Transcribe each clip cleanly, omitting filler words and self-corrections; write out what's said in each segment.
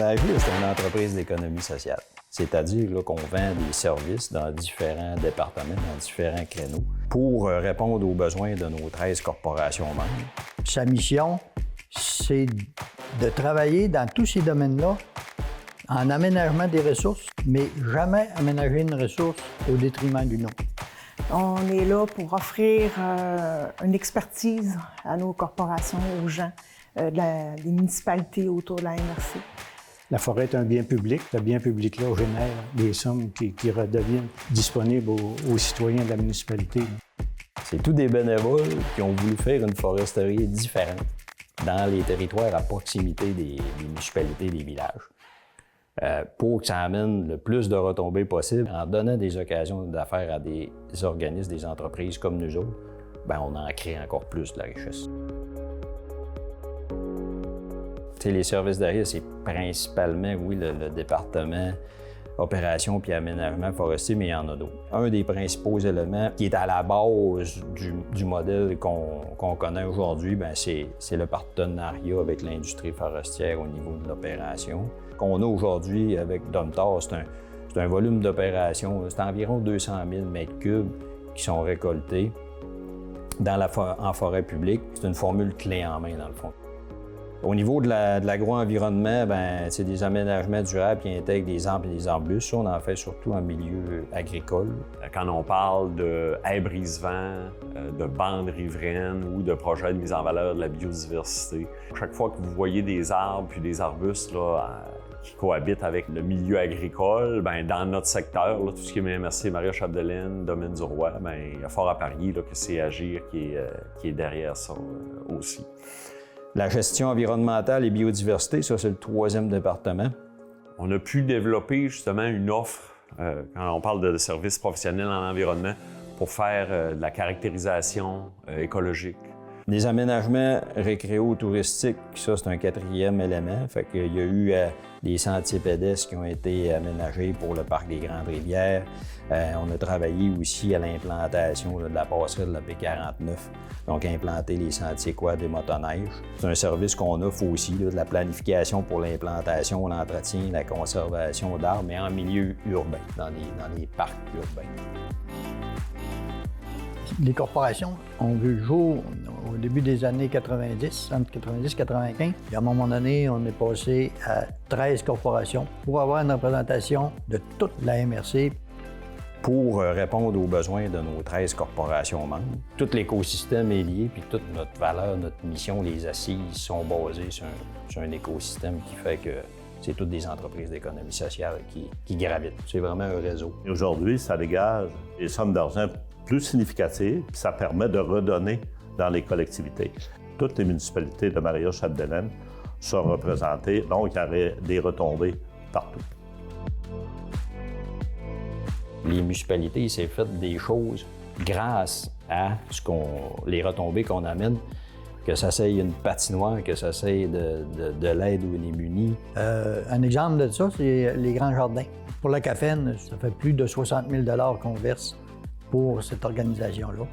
Agir, c'est une entreprise d'économie sociale. C'est-à-dire là, qu'on vend des services dans différents départements, dans différents créneaux, pour répondre aux besoins de nos 13 corporations membres. Sa mission, c'est de travailler dans tous ces domaines-là en aménagement des ressources, mais jamais aménager une ressource au détriment d'une autre. On est là pour offrir une expertise à nos corporations, aux gens, des municipalités autour de la MRC. La forêt est un bien public. Le bien public-là génère des sommes qui redeviennent disponibles aux citoyens de la municipalité. C'est tous des bénévoles qui ont voulu faire une foresterie différente dans les territoires à proximité des municipalités, des villages, pour que ça amène le plus de retombées possible en donnant des occasions d'affaires à des organismes, des entreprises comme nous autres. Bien, on en crée encore plus de la richesse. Les services d'arrière, c'est principalement, oui, le département opération puis aménagement forestier, mais il y en a d'autres. Un des principaux éléments qui est à la base du modèle qu'on connaît aujourd'hui, bien, c'est le partenariat avec l'industrie forestière au niveau de l'opération. Qu'on a aujourd'hui avec Domtar, c'est un volume d'opération, c'est environ 200 000 mètres cubes qui sont récoltés en forêt publique. C'est une formule clé en main, dans le fond. Au niveau de l'agro-environnement, ben, c'est des aménagements durables qui intègrent des arbres et des arbustes. Ça, on en fait surtout en milieu agricole. Quand on parle de haies brise-vent, de bandes riveraines ou de projets de mise en valeur de la biodiversité, chaque fois que vous voyez des arbres puis des arbustes là, qui cohabitent avec le milieu agricole, bien, dans notre secteur, là, tout ce qui est MRC, Maria-Chapdelaine, Domaine du Roi, bien, il y a fort à parier là, que c'est Agir qui est derrière ça aussi. La gestion environnementale et biodiversité, ça, c'est le 3e département. On a pu développer justement une offre, quand on parle de services professionnels en environnement, pour faire de la caractérisation écologique. Des aménagements récréo-touristiques, ça, c'est un 4e élément. Fait qu'il y a eu des sentiers pédestres qui ont été aménagés pour le parc des Grandes-Rivières. On a travaillé aussi à l'implantation de la passerelle de la P49, donc implanter les sentiers quad des motoneiges. C'est un service qu'on offre aussi, là, de la planification pour l'implantation, l'entretien, la conservation d'arbres, mais en milieu urbain, dans les parcs urbains. Les corporations ont vu le jour au début des années 90, entre 90 et 95. Et à un moment donné, on est passé à 13 corporations pour avoir une représentation de toute la MRC. Pour répondre aux besoins de nos 13 corporations membres. Tout l'écosystème est lié, puis toute notre valeur, notre mission, les assises sont basées sur un écosystème qui fait que c'est toutes des entreprises d'économie sociale qui gravitent. C'est vraiment un réseau. Aujourd'hui, ça dégage des sommes d'argent plus significatives, puis ça permet de redonner dans les collectivités. Toutes les municipalités de Maria-Chapdelaine sont représentées, donc il y aurait des retombées partout. Les municipalités, il s'est fait des choses grâce à les retombées qu'on amène, que ça soit une patinoire, que ça soit de l'aide aux démunis. Un exemple de ça, c'est les grands jardins. Pour la CAFEN, ça fait plus de 60 000 $ qu'on verse pour cette organisation-là.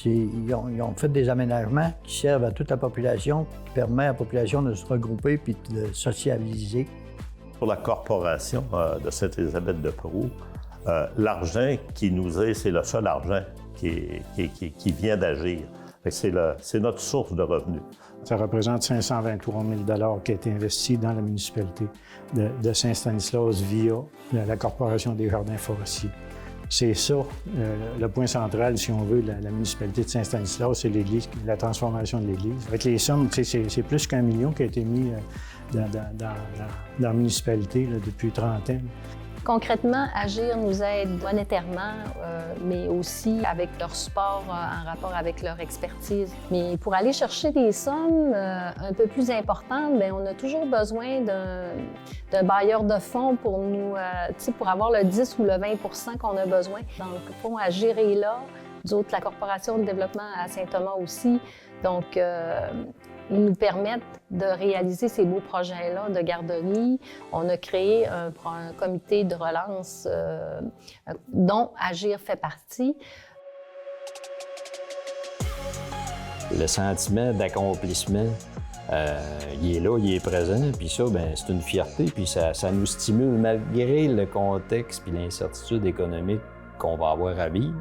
Ils ont fait des aménagements qui servent à toute la population, qui permettent à la population de se regrouper puis de socialiser. Pour la corporation de Sainte-Élisabeth-de-Peroux, l'argent qui nous est, c'est le seul argent qui vient d'Agir. C'est notre source de revenus. Ça représente 523 000 $ qui a été investi dans la municipalité de Saint-Stanislas via la Corporation des jardins forestiers. C'est ça, le point central, si on veut, la municipalité de Saint-Stanislas, c'est l'église, la transformation de l'église. Avec les sommes, c'est plus qu'1 million qui a été mis dans la municipalité là, depuis 30 ans. Concrètement, Agir nous aide monétairement, mais aussi avec leur support en rapport avec leur expertise. Mais pour aller chercher des sommes un peu plus importantes, bien, on a toujours besoin d'un bailleur de fonds pour nous, pour avoir le 10 ou le 20 qu'on a besoin. Donc, le fonds Agir est là. Nous autres, la Corporation de développement à Saint-Thomas aussi. Donc, ils nous permettent de réaliser ces beaux projets-là de garderie. On a créé un comité de relance dont Agir fait partie. Le sentiment d'accomplissement il est là, il est présent, puis ça, ben, c'est une fierté, puis ça nous stimule malgré le contexte puis l'incertitude économique qu'on va avoir à vivre.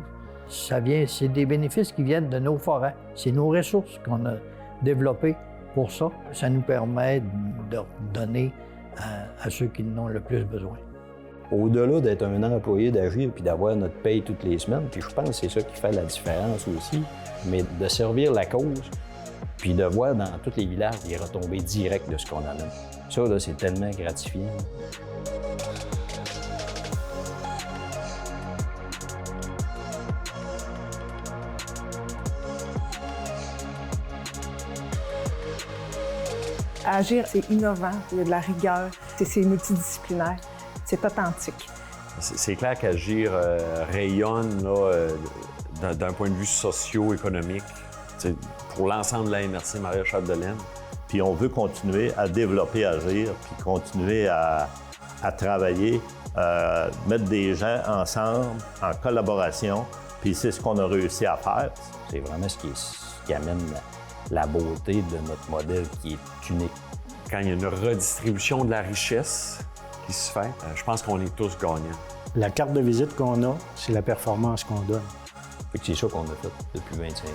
C'est des bénéfices qui viennent de nos forêts. C'est nos ressources qu'on a développées pour ça. Ça nous permet de donner à ceux qui en ont le plus besoin. Au-delà d'être un employé d'Agir puis d'avoir notre paye toutes les semaines, puis je pense que c'est ça qui fait la différence aussi, mais de servir la cause, puis de voir dans tous les villages les retombées directes de ce qu'on amène. Ça, là, c'est tellement gratifiant. Agir, c'est innovant, il y a de la rigueur, c'est multidisciplinaire, c'est authentique. C'est clair qu'Agir rayonne là, d'un point de vue socio-économique pour l'ensemble de la MRC Maria-Chapdelaine. Puis on veut continuer à développer Agir, puis continuer à travailler, mettre des gens ensemble, en collaboration, puis c'est ce qu'on a réussi à faire. C'est vraiment ce qui amène la beauté de notre modèle qui est unique. Quand il y a une redistribution de la richesse qui se fait, je pense qu'on est tous gagnants. La carte de visite qu'on a, c'est la performance qu'on donne. Fait que c'est ça qu'on a fait depuis 25 ans.